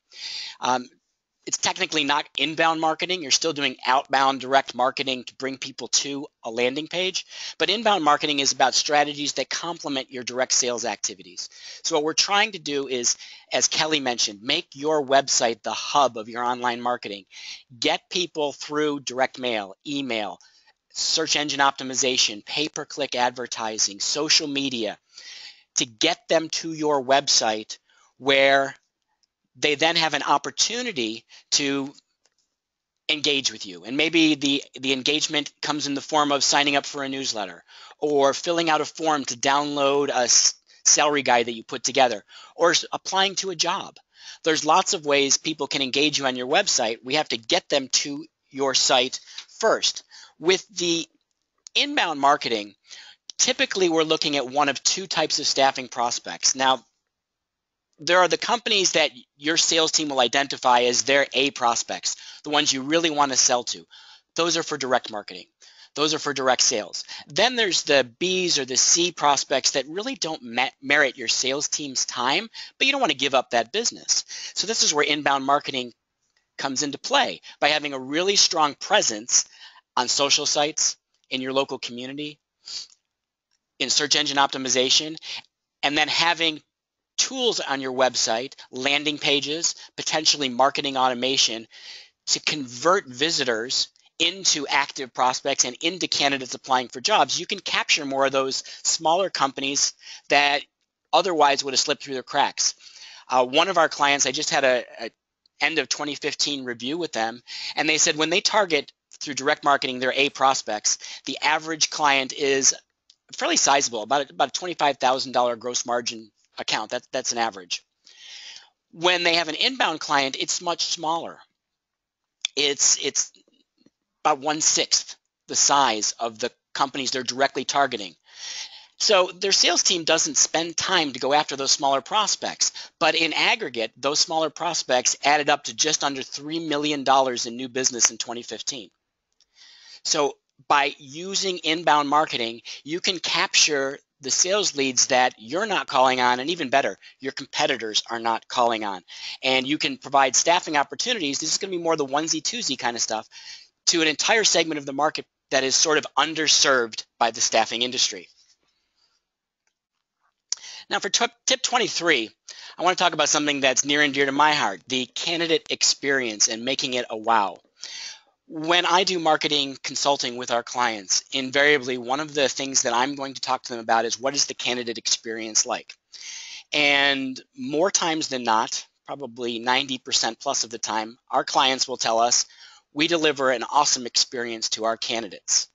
it's technically not inbound marketing. You're still doing outbound direct marketing to bring people to a landing page. But inbound marketing is about strategies that complement your direct sales activities. So what we're trying to do is, as Kelly mentioned, make your website the hub of your online marketing. Get people through direct mail, email, search engine optimization, pay-per-click advertising, social media, to get them to your website where they then have an opportunity to engage with you. And maybe the engagement comes in the form of signing up for a newsletter, or filling out a form to download a salary guide that you put together, or applying to a job. There's lots of ways people can engage you on your website. We have to get them to your site first. With the inbound marketing, typically we're looking at one of two types of staffing prospects. Now, there are the companies that your sales team will identify as their A prospects, the ones you really want to sell to. Those are for direct marketing. Those are for direct sales. Then there's the B's or the C prospects that really don't merit your sales team's time, but you don't want to give up that business. So this is where inbound marketing comes into play, by having a really strong presence on social sites, in your local community, in search engine optimization, and then having tools on your website, landing pages, potentially marketing automation, to convert visitors into active prospects and into candidates applying for jobs. You can capture more of those smaller companies that otherwise would have slipped through the cracks. One of our clients, I just had a end of 2015 review with them, and they said when they target through direct marketing their A prospects, the average client is fairly sizable, about a $25,000 gross margin account. That's an average. When they have an inbound client, it's much smaller. It's about 1/6 the size of the companies they're directly targeting. So their sales team doesn't spend time to go after those smaller prospects, but in aggregate, those smaller prospects added up to just under $3 million in new business in 2015. So by using inbound marketing, you can capture the sales leads that you're not calling on, and even better, your competitors are not calling on. And you can provide staffing opportunities. This is going to be more the onesie-twosie kind of stuff, to an entire segment of the market that is sort of underserved by the staffing industry. Now for tip 23, I want to talk about something that's near and dear to my heart, the candidate experience and making it a wow. When I do marketing consulting with our clients, invariably one of the things that I'm going to talk to them about is, what is the candidate experience like? And more times than not, probably 90% plus of the time, our clients will tell us we deliver an awesome experience to our candidates.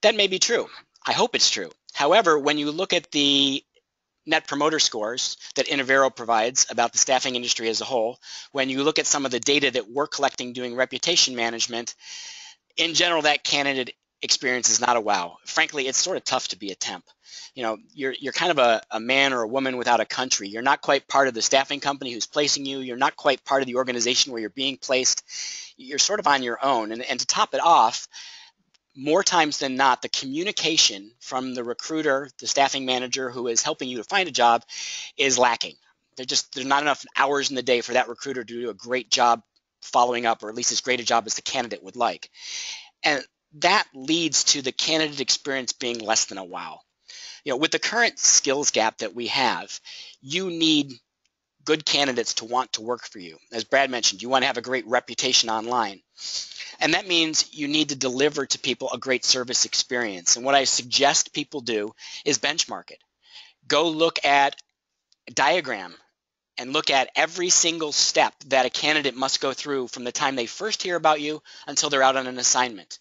That may be true. I hope it's true. However, when you look at the Net Promoter Scores that Innovero provides about the staffing industry as a whole, when you look at some of the data that we're collecting doing reputation management, in general, that candidate experience is not a wow. Frankly, it's sort of tough to be a temp. You know, you're kind of a man or a woman without a country. You're not quite part of the staffing company who's placing you. You're not quite part of the organization where you're being placed. You're sort of on your own. And to top it off, more times than not, the communication from the recruiter, the staffing manager who is helping you to find a job, is lacking. There's not enough hours in the day for that recruiter to do a great job following up, or at least as great a job as the candidate would like. And that leads to the candidate experience being less than a wow. You know, with the current skills gap that we have, you need good candidates to want to work for you. As Brad mentioned, you want to have a great reputation online. And that means you need to deliver to people a great service experience. And what I suggest people do is benchmark it. Go look at a diagram and look at every single step that a candidate must go through from the time they first hear about you until they're out on an assignment.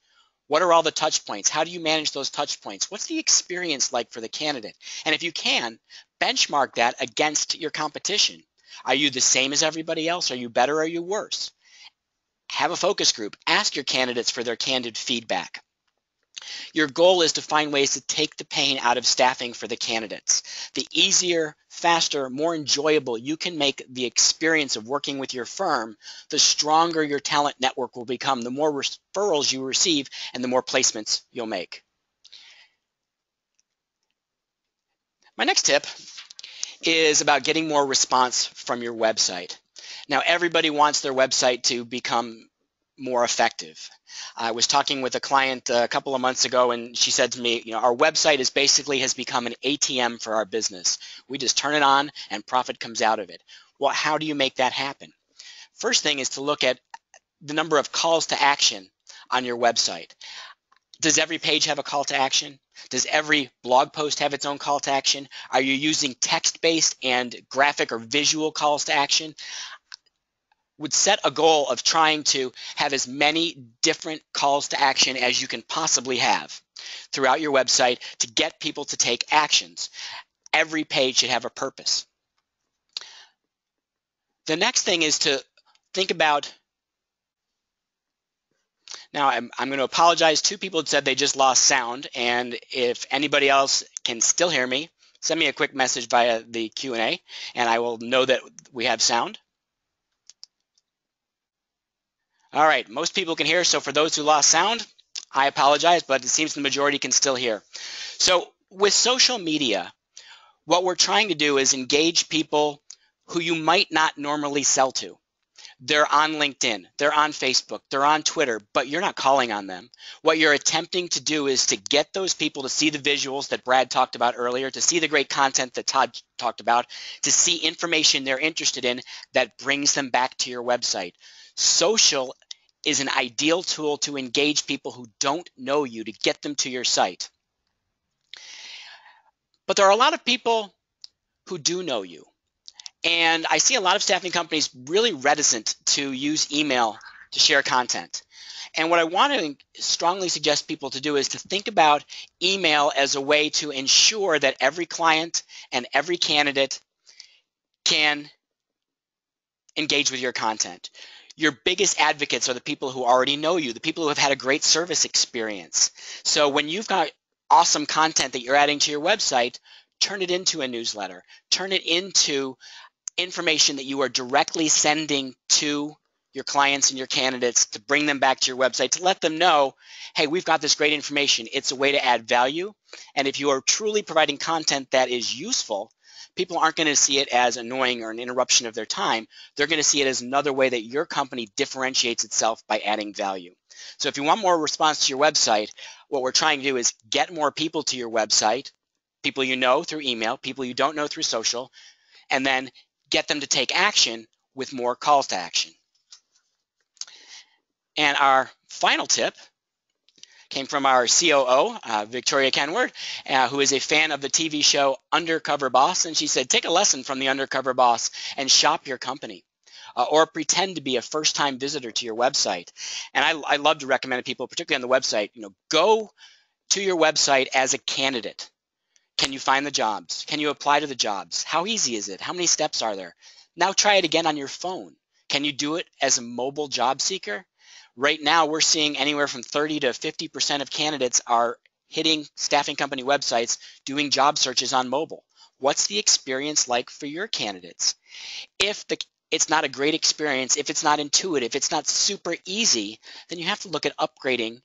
What are all the touch points? How do you manage those touch points? What's the experience like for the candidate? And if you can, benchmark that against your competition. Are you the same as everybody else? Are you better or are you worse? Have a focus group. Ask your candidates for their candid feedback. Your goal is to find ways to take the pain out of staffing for the candidates. The easier, faster, more enjoyable you can make the experience of working with your firm, the stronger your talent network will become, the more referrals you receive, and the more placements you'll make. My next tip is about getting more response from your website. Now, everybody wants their website to become more effective. I was talking with a client a couple of months ago, and she said to me, our website has become an ATM for our business. We just turn it on and profit comes out of it. Well, how do you make that happen? First thing is to look at the number of calls to action on your website. Does every page have a call to action? Does every blog post have its own call to action? Are you using text-based and graphic or visual calls to action? Would set a goal of trying to have as many different calls to action as you can possibly have throughout your website to get people to take actions. Every page should have a purpose. The next thing is to think about, now I'm going to apologize. 2 people had said they just lost sound, and if anybody else can still hear me, send me a quick message via the Q&A, and I will know that we have sound. All right, most people can hear, so for those who lost sound, I apologize, but it seems the majority can still hear. So with social media, what we're trying to do is engage people who you might not normally sell to. They're on LinkedIn, they're on Facebook, they're on Twitter, but you're not calling on them. What you're attempting to do is to get those people to see the visuals that Brad talked about earlier, to see the great content that Todd talked about, to see information they're interested in that brings them back to your website. Social is an ideal tool to engage people who don't know you, to get them to your site. But there are a lot of people who do know you. And I see a lot of staffing companies really reticent to use email to share content. And what I want to strongly suggest people to do is to think about email as a way to ensure that every client and every candidate can engage with your content. Your biggest advocates are the people who already know you, the people who have had a great service experience. So when you've got awesome content that you're adding to your website, turn it into a newsletter. Turn it into information that you are directly sending to your clients and your candidates to bring them back to your website, to let them know, hey, we've got this great information. It's a way to add value. And if you are truly providing content that is useful, people aren't going to see it as annoying or an interruption of their time. They're going to see it as another way that your company differentiates itself by adding value. So if you want more response to your website, what we're trying to do is get more people to your website, people you know through email, people you don't know through social, and then get them to take action with more calls to action. And our final tip came from our COO, Victoria Kenward, who is a fan of the TV show Undercover Boss. And she said, take a lesson from the Undercover Boss and shop your company. Or pretend to be a first-time visitor to your website. And I love to recommend to people, particularly on the website, go to your website as a candidate. Can you find the jobs? Can you apply to the jobs? How easy is it? How many steps are there? Now try it again on your phone. Can you do it as a mobile job seeker? Right now, we're seeing anywhere from 30 to 50% of candidates are hitting staffing company websites doing job searches on mobile. What's the experience like for your candidates? If it's not a great experience, if it's not intuitive, if it's not super easy, then you have to look at upgrading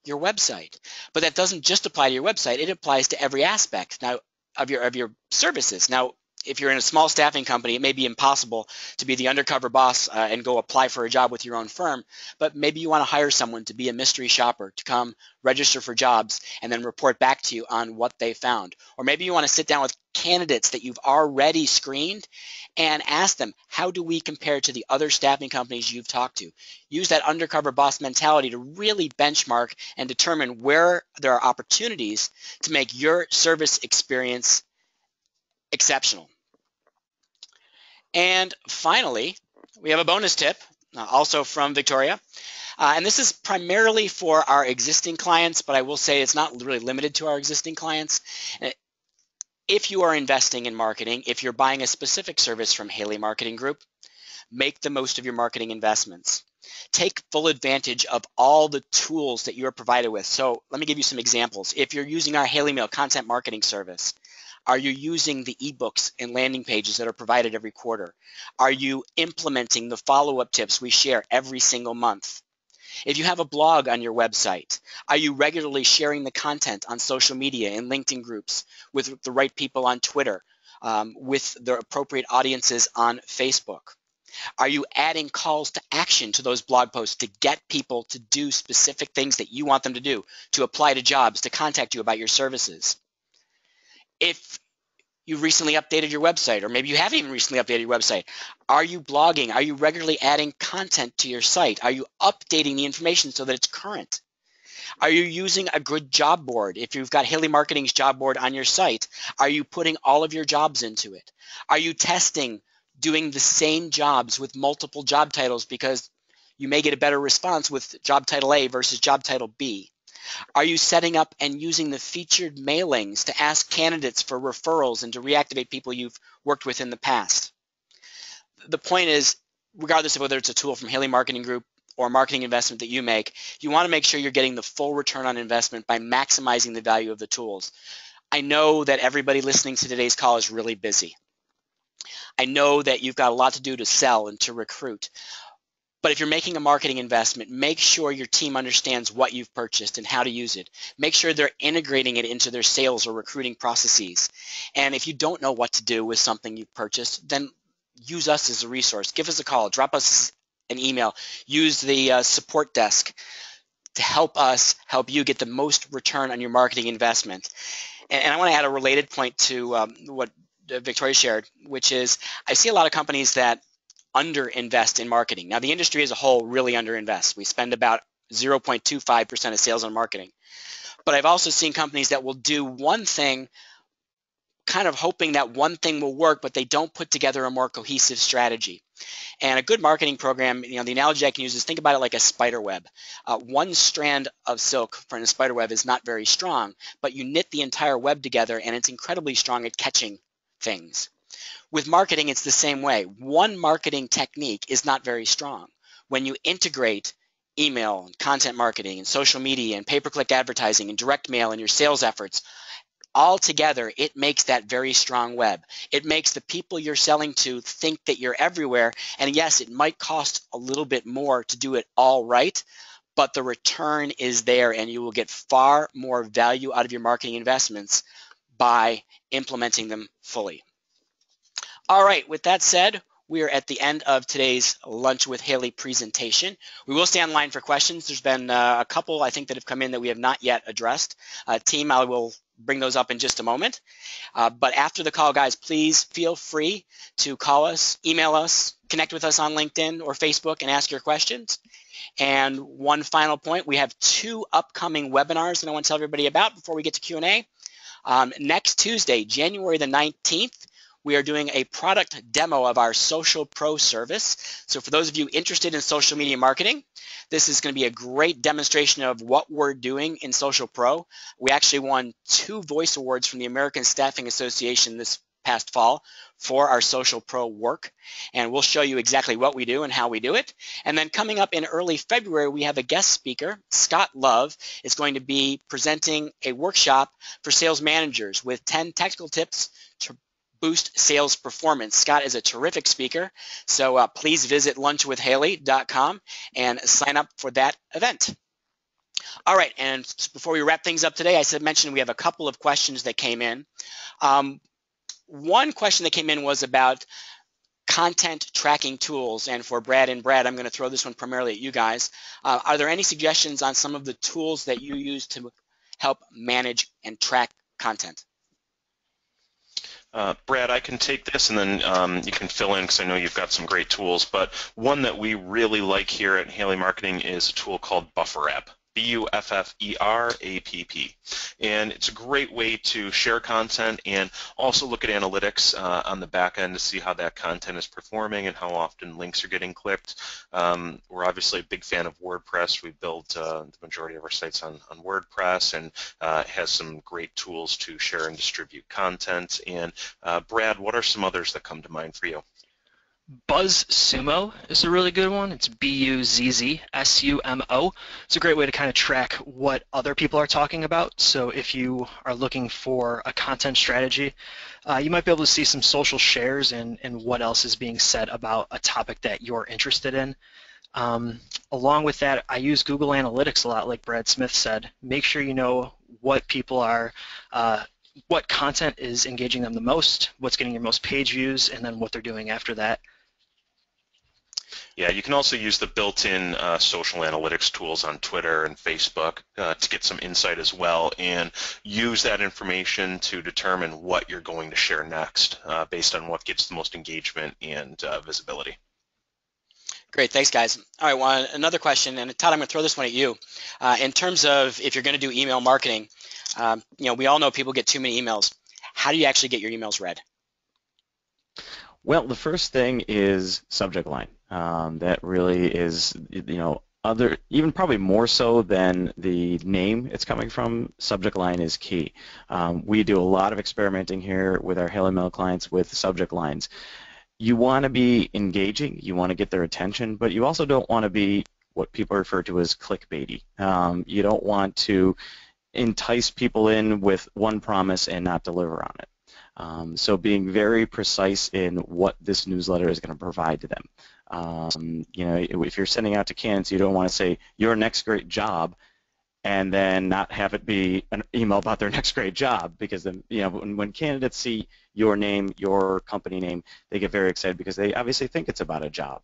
your website. But that doesn't just apply to your website, it applies to every aspect now of your services. Now, if you're in a small staffing company, it may be impossible to be the undercover boss and go apply for a job with your own firm, but maybe you want to hire someone to be a mystery shopper, to come register for jobs and then report back to you on what they found. Or maybe you want to sit down with candidates that you've already screened and ask them, how do we compare to the other staffing companies you've talked to? Use that undercover boss mentality to really benchmark and determine where there are opportunities to make your service experience exceptional. And finally, we have a bonus tip, also from Victoria. And this is primarily for our existing clients, but I will say it's not really limited to our existing clients. If you are investing in marketing, if you're buying a specific service from Haley Marketing Group, make the most of your marketing investments. Take full advantage of all the tools that you're provided with. So let me give you some examples. If you're using our Haley Mail content marketing service, are you using the ebooks and landing pages that are provided every quarter? Are you implementing the follow-up tips we share every single month? If you have a blog on your website, are you regularly sharing the content on social media and LinkedIn groups with the right people on Twitter, with the appropriate audiences on Facebook? Are you adding calls to action to those blog posts to get people to do specific things that you want them to do, to apply to jobs, to contact you about your services? If you've recently updated your website, or maybe you haven't even recently updated your website, are you blogging? Are you regularly adding content to your site? Are you updating the information so that it's current? Are you using a good job board? If you've got Haley Marketing's job board on your site, are you putting all of your jobs into it? Are you testing doing the same jobs with multiple job titles because you may get a better response with job title A versus job title B? Are you setting up and using the featured mailings to ask candidates for referrals and to reactivate people you've worked with in the past? The point is, regardless of whether it's a tool from Haley Marketing Group or a marketing investment that you make, you want to make sure you're getting the full return on investment by maximizing the value of the tools. I know that everybody listening to today's call is really busy. I know that you've got a lot to do to sell and to recruit. But if you're making a marketing investment, make sure your team understands what you've purchased and how to use it. Make sure they're integrating it into their sales or recruiting processes. And if you don't know what to do with something you've purchased, then use us as a resource. Give us a call. Drop us an email. Use the support desk to help us help you get the most return on your marketing investment. And I want to add a related point to what Victoria shared, which is I see a lot of companies that underinvest in marketing. Now, the industry as a whole really underinvests. We spend about 0.25% of sales on marketing. But I've also seen companies that will do one thing, kind of hoping that one thing will work, but they don't put together a more cohesive strategy. And a good marketing program, the analogy I can use is think about it like a spider web. One strand of silk from a spider web is not very strong, but you knit the entire web together and it's incredibly strong at catching things. With marketing, it's the same way. One marketing technique is not very strong. When you integrate email and content marketing and social media and pay-per-click advertising and direct mail and your sales efforts, all together, it makes that very strong web. It makes the people you're selling to think that you're everywhere. And yes, it might cost a little bit more to do it all right, but the return is there and you will get far more value out of your marketing investments by implementing them fully. All right, with that said, we are at the end of today's Lunch with Haley presentation. We will stay online for questions. There's been a couple, I think, that have come in that we have not yet addressed. Team, I will bring those up in just a moment. But after the call, guys, please feel free to call us, email us, connect with us on LinkedIn or Facebook and ask your questions. And one final point, we have 2 upcoming webinars that I want to tell everybody about before we get to Q&A. Next Tuesday, January the 19th, we are doing a product demo of our Social Pro service. So for those of you interested in social media marketing, this is going to be a great demonstration of what we're doing in Social Pro. We actually won 2 voice awards from the American Staffing Association this past fall for our Social Pro work. And we'll show you exactly what we do and how we do it. And then coming up in early February, we have a guest speaker, Scott Love, is going to be presenting a workshop for sales managers with 10 technical tips to boost sales performance. Scott is a terrific speaker, so please visit lunchwithhaley.com and sign up for that event. All right, and before we wrap things up today, I mentioned we have a couple of questions that came in. One question that came in was about content tracking tools, and for Brad, I'm going to throw this one primarily at you guys. Are there any suggestions on some of the tools that you use to help manage and track content? Brad, I can take this and then you can fill in because I know you've got some great tools, but one that we really like here at Haley Marketing is a tool called Buffer App. BUFFERAPP. And it's a great way to share content and also look at analytics on the back end to see how that content is performing and how often links are getting clicked. We're obviously a big fan of WordPress. We built the majority of our sites on WordPress, and has some great tools to share and distribute content. And Brad, what are some others that come to mind for you? BuzzSumo is a really good one. It's BuzzSumo. It's a great way to kind of track what other people are talking about. So if you are looking for a content strategy, you might be able to see some social shares and what else is being said about a topic that you're interested in. Along with that, I use Google Analytics a lot, like Brad Smith said. Make sure you know what people are, what content is engaging them the most, what's getting your most page views, and then what they're doing after that. Yeah, you can also use the built-in social analytics tools on Twitter and Facebook to get some insight as well, and use that information to determine what you're going to share next based on what gets the most engagement and visibility. Great, thanks guys. All right, well, another question, and Todd, I'm going to throw this one at you. In terms of if you're going to do email marketing, we all know people get too many emails. How do you actually get your emails read? Well, the first thing is subject line. That really is, even probably more so than the name it's coming from, subject line is key. We do a lot of experimenting here with our Haley Mail clients with subject lines. You want to be engaging, you want to get their attention, but you also don't want to be what people refer to as clickbaity. You don't want to entice people in with one promise and not deliver on it. So being very precise in what this newsletter is going to provide to them. If you're sending out to candidates, you don't want to say your next great job and then not have it be an email about their next great job, because then, when candidates see your name, your company name, they get very excited because they obviously think it's about a job.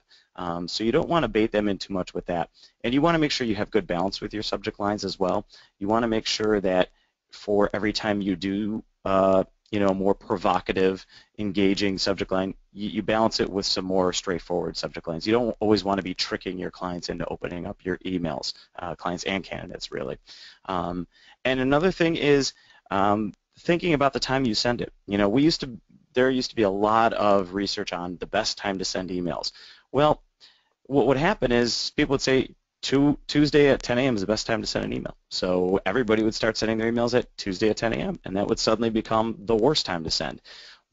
So you don't want to bait them in too much with that. And you want to make sure you have good balance with your subject lines as well. You want to make sure that for every time you do more provocative, engaging subject line, you balance it with some more straightforward subject lines. You don't always want to be tricking your clients into opening up your emails, clients and candidates, really. And another thing is thinking about the time you send it. There used to be a lot of research on the best time to send emails. Well, what would happen is people would say, Tuesday at 10 a.m. is the best time to send an email. So everybody would start sending their emails at Tuesday at 10 a.m. and that would suddenly become the worst time to send.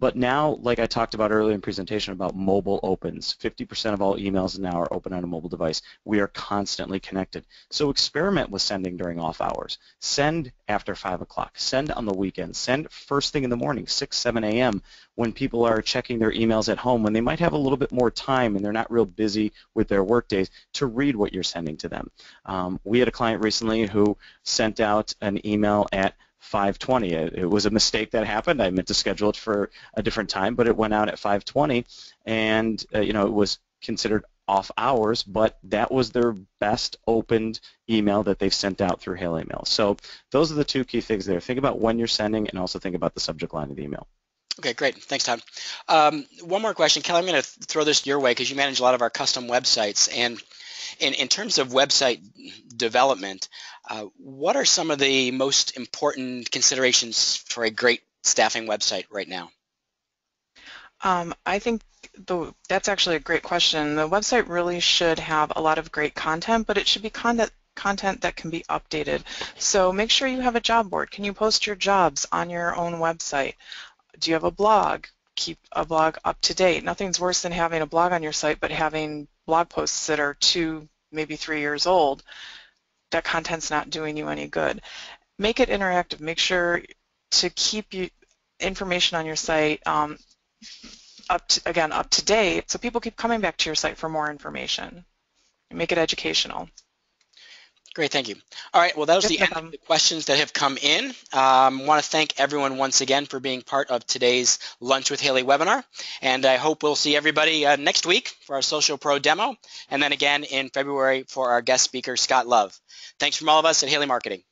But now, like I talked about earlier in the presentation about mobile opens, 50% of all emails now are open on a mobile device. We are constantly connected. So experiment with sending during off hours. Send after 5 o'clock. Send on the weekends. Send first thing in the morning, 6, 7 a.m. when people are checking their emails at home, when they might have a little bit more time and they're not real busy with their work days, to read what you're sending to them. We had a client recently who sent out an email at 5:20. It was a mistake that happened. I meant to schedule it for a different time, but it went out at 5:20, and it was considered off hours, but that was their best opened email that they've sent out through Haley Mail. So those are the two key things there. Think about when you're sending, and also think about the subject line of the email. Okay, great. Thanks, Todd. One more question. Kelly, I'm going to throw this your way because you manage a lot of our custom websites. And in terms of website development, what are some of the most important considerations for a great staffing website right now? I think that's actually a great question. The website really should have a lot of great content, but it should be content that can be updated. So make sure you have a job board. Can you post your jobs on your own website? Do you have a blog? Keep a blog up to date. Nothing's worse than having a blog on your site but having blog posts that are 2, maybe 3 years old. That content's not doing you any good. Make it interactive. Make sure to keep information on your site up to date, so people keep coming back to your site for more information. Make it educational. Great, thank you. All right, well, that was the end of the questions that have come in. I want to thank everyone once again for being part of today's Lunch with Haley webinar, and I hope we'll see everybody next week for our Social Pro demo, and then again in February for our guest speaker, Scott Love. Thanks from all of us at Haley Marketing.